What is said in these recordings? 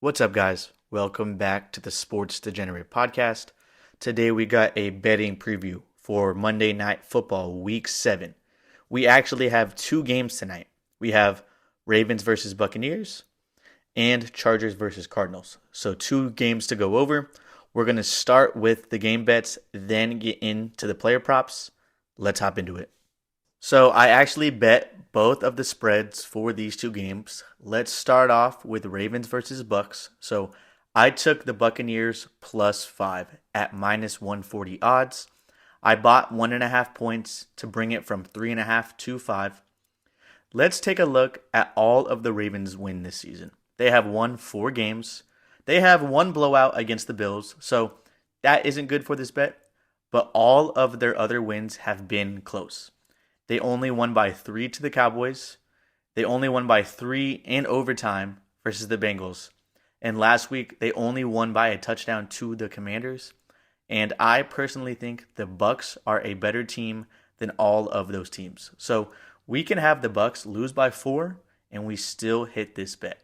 What's up, guys? Welcome back to the Sports Degenerate Podcast. Today we got a betting preview for Monday Night Football Week 7. We actually have two games tonight. We have Ravens versus Buccaneers and Chargers versus Cardinals. So two games to go over. We're going to start with the game bets, then get into the player props. Let's hop into it. So I actually bet both of the spreads for these two games. Let's start off with Ravens versus Bucks. So I took the Buccaneers +5 at -140 odds. I bought 1.5 points to bring it from 3.5 to 5. Let's take a look at all of the Ravens' win this season. They have won 4 games. They have one blowout against the Bills, so that isn't good for this bet. But all of their other wins have been close. They only won by 3 to the Cowboys. They only won by 3 in overtime versus the Bengals. And last week, they only won by a touchdown to the Commanders. And I personally think the Bucks are a better team than all of those teams. So we can have the Bucks lose by 4, and we still hit this bet.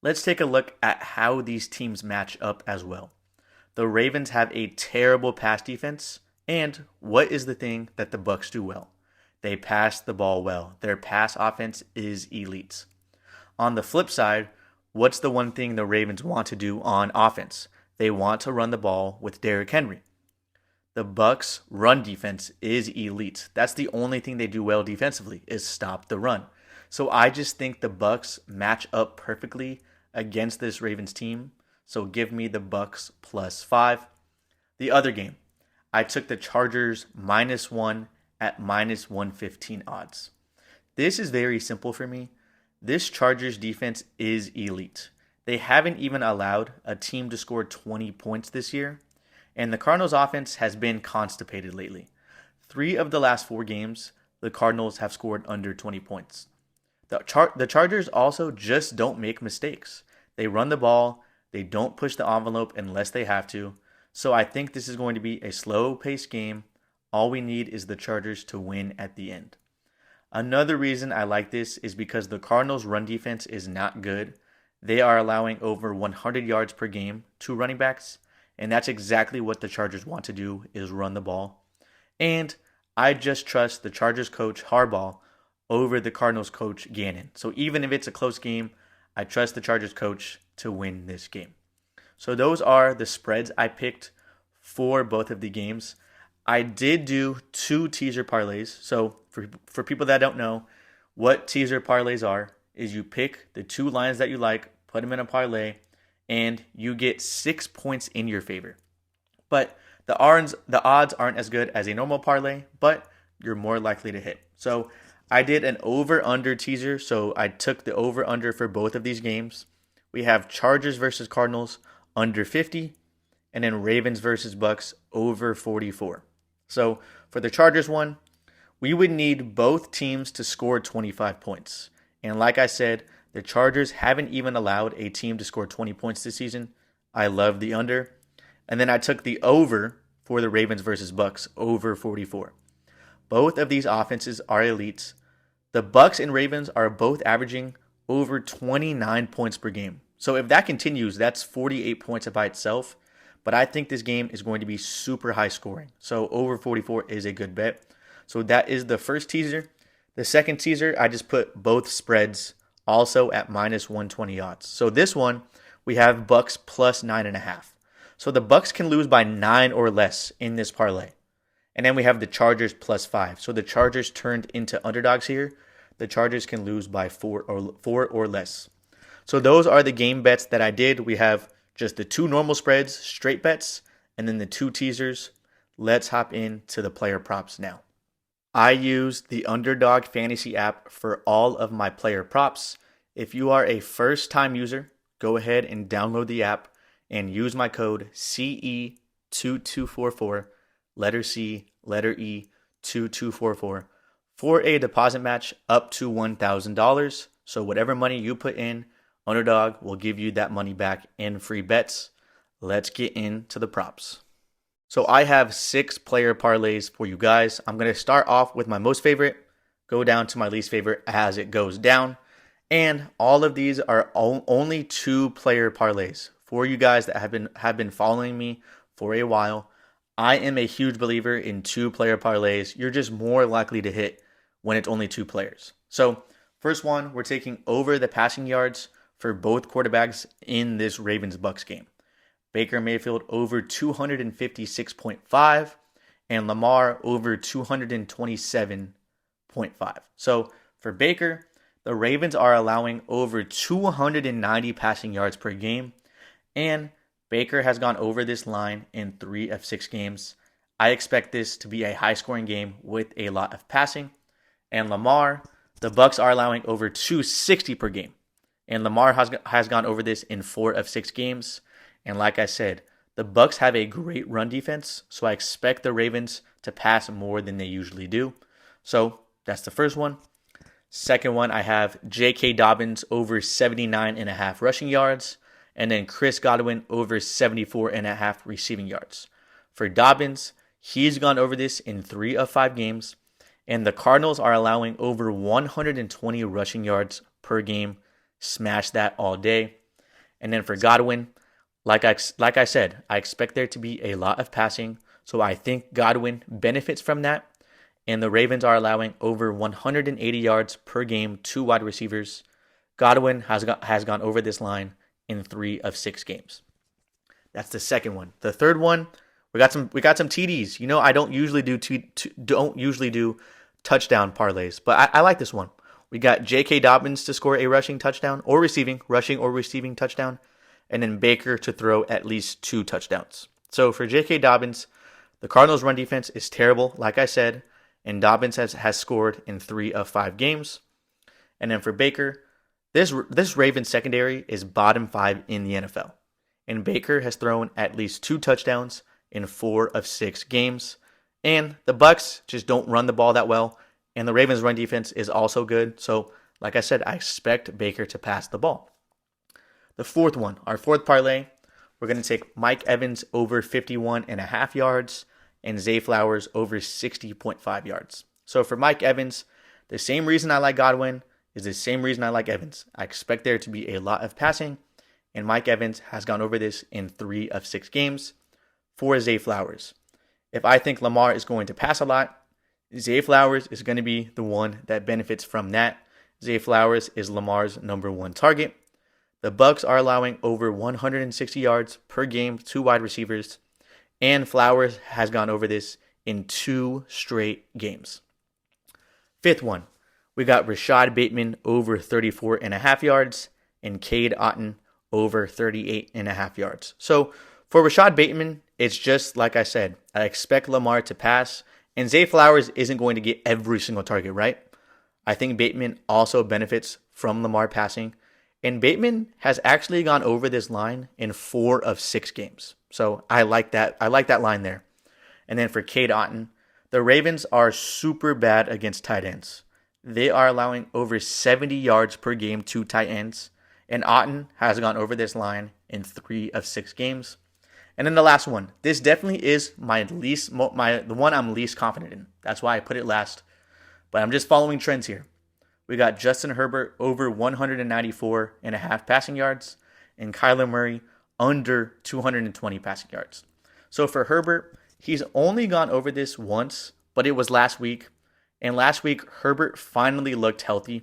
Let's take a look at how these teams match up as well. The Ravens have a terrible pass defense. And what is the thing that the Bucks do well? They pass the ball well. Their pass offense is elite. On the flip side, what's the one thing the Ravens want to do on offense? They want to run the ball with Derrick Henry. The Bucks' run defense is elite. That's the only thing they do well defensively is stop the run. So I just think the Bucks match up perfectly against this Ravens team. So give me the Bucks +5. The other game, I took the Chargers -1 at -115 odds. This is very simple for me. This Chargers defense is elite. They haven't even allowed a team to score 20 points this year, and the Cardinals offense has been constipated lately. 3 of the last 4 games, the Cardinals have scored under 20 points. The Chargers also just don't make mistakes. They run the ball, they don't push the envelope unless they have to, so I think this is going to be a slow-paced game. All we need is the Chargers to win at the end. Another reason I like this is because the Cardinals' run defense is not good. They are allowing over 100 yards per game to running backs, and that's exactly what the Chargers want to do is run the ball. And I just trust the Chargers coach Harbaugh over the Cardinals coach Gannon. So even if it's a close game, I trust the Chargers coach to win this game. So those are the spreads I picked for both of the games. I did do 2 teaser parlays. So for people that don't know, what teaser parlays are is you pick the 2 lines that you like, put them in a parlay, and you get 6 points in your favor. But the odds aren't as good as a normal parlay, but you're more likely to hit. So I did an over-under teaser, so I took the over-under for both of these games. We have Chargers versus Cardinals under 50, and then Ravens versus Bucks over 44. So for the Chargers one, we would need both teams to score 25 points. And like I said, the Chargers haven't even allowed a team to score 20 points this season. I love the under. And then I took the over for the Ravens versus Bucks over 44. Both of these offenses are elite. The Bucks and Ravens are both averaging over 29 points per game. So if that continues, that's 48 points by itself. But I think this game is going to be super high scoring. So over 44 is a good bet. So that is the first teaser. The second teaser, I just put both spreads also at -120 odds. So this one, we have Bucks +9.5. So the Bucks can lose by 9 or less in this parlay. And then we have the Chargers +5. So the Chargers turned into underdogs here. The Chargers can lose by 4 or less. So those are the game bets that I did. We have just the 2 normal spreads, straight bets, and then the 2 teasers. Let's hop into the player props now. I use the Underdog Fantasy app for all of my player props. If you are a first-time user, go ahead and download the app and use my code CE2244, letter C, letter E, 2244, for a deposit match up to $1,000. So whatever money you put in, Underdog will give you that money back in free bets. Let's get into the props. So I have 6 player parlays for you guys. I'm going to start off with my most favorite, go down to my least favorite as it goes down. And all of these are only 2-player parlays. For you guys that have been following me for a while, I am a huge believer in 2-player parlays. You're just more likely to hit when it's only 2 players. So, first one, we're taking over the passing yards for both quarterbacks in this Ravens-Bucks game. Baker Mayfield over 256.5 and Lamar over 227.5. So, for Baker, the Ravens are allowing over 290 passing yards per game, and Baker has gone over this line in 3 of 6 games. I expect this to be a high-scoring game with a lot of passing. And Lamar, the Bucks are allowing over 260 per game, and Lamar has gone over this in 4 of 6 games. And like I said, the Bucks have a great run defense, so I expect the Ravens to pass more than they usually do. So that's the first one. Second one, I have J.K. Dobbins over 79.5 rushing yards, and then Chris Godwin over 74.5 receiving yards. For Dobbins, he's gone over this in 3 of 5 games, and the Cardinals are allowing over 120 rushing yards per game. Smash that all day. And then for Godwin, like I said, I expect there to be a lot of passing, so I think Godwin benefits from that. And the Ravens are allowing over 180 yards per game to wide receivers. Godwin has gone over this line in 3 of 6 games. That's the second one. The third one, we got some TDs. You know, I don't usually do touchdown parlays, but I like this one. We got J.K. Dobbins to score a rushing or receiving touchdown, and then Baker to throw at least 2 touchdowns. So for J.K. Dobbins, the Cardinals' run defense is terrible, like I said, and Dobbins has scored in 3 of 5 games. And then for Baker, this Ravens secondary is bottom 5 in the NFL, and Baker has thrown at least 2 touchdowns in 4 of 6 games. And the Bucks just don't run the ball that well, and the Ravens' run defense is also good. So, like I said, I expect Baker to pass the ball. The fourth one, our fourth parlay, we're going to take Mike Evans over 51.5 yards and Zay Flowers over 60.5 yards. So for Mike Evans, the same reason I like Godwin is the same reason I like Evans. I expect there to be a lot of passing, and Mike Evans has gone over this in 3 of 6 games. For Zay Flowers, if I think Lamar is going to pass a lot, Zay Flowers is going to be the one that benefits from that. Zay Flowers is Lamar's number 1 target. The Bucks are allowing over 160 yards per game to wide receivers, and Flowers has gone over this in 2 straight games. Fifth one, we got Rashad Bateman over 34.5 yards and Cade Otton over 38.5 yards. So for Rashad Bateman, it's just like I said, I expect Lamar to pass, and Zay Flowers isn't going to get every single target, right? I think Bateman also benefits from Lamar passing, and Bateman has actually gone over this line in 4 of 6 games. So I like that. I like that line there. And then for Cade Otton, the Ravens are super bad against tight ends. They are allowing over 70 yards per game to tight ends, and Otton has gone over this line in 3 of 6 games. And then the last one. This definitely is the one I'm least confident in. That's why I put it last. But I'm just following trends here. We got Justin Herbert over 194.5 passing yards and Kyler Murray under 220 passing yards. So for Herbert, he's only gone over this once, but it was last week. And last week, Herbert finally looked healthy.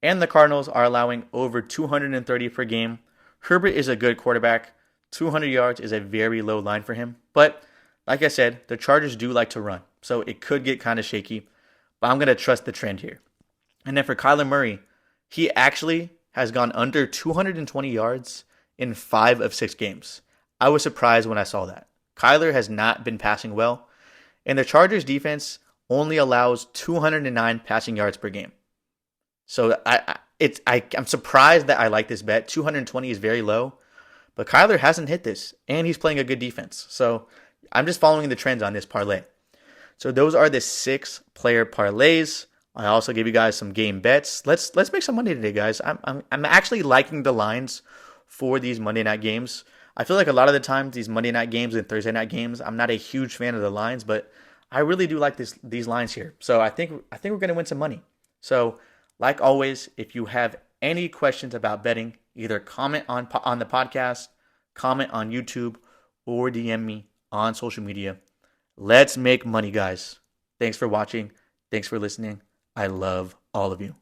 And the Cardinals are allowing over 230 per game. Herbert is a good quarterback. 200 yards is a very low line for him. But like I said, the Chargers do like to run, so it could get kind of shaky. But I'm going to trust the trend here. And then for Kyler Murray, he actually has gone under 220 yards in 5 of 6 games. I was surprised when I saw that. Kyler has not been passing well, and the Chargers defense only allows 209 passing yards per game. So I'm surprised that I like this bet. 220 is very low, but Kyler hasn't hit this, and he's playing a good defense. So I'm just following the trends on this parlay. So those are the 6-player parlays. I also gave you guys some game bets. Let's make some money today, guys. I'm actually liking the lines for these Monday night games. I feel like a lot of the times these Monday night games and Thursday night games, I'm not a huge fan of the lines, but I really do like these lines here. So I think we're going to win some money. So like always, if you have any questions about betting, either comment on the podcast, comment on YouTube, or DM me on social media. Let's make money, guys. Thanks for watching. Thanks for listening. I love all of you.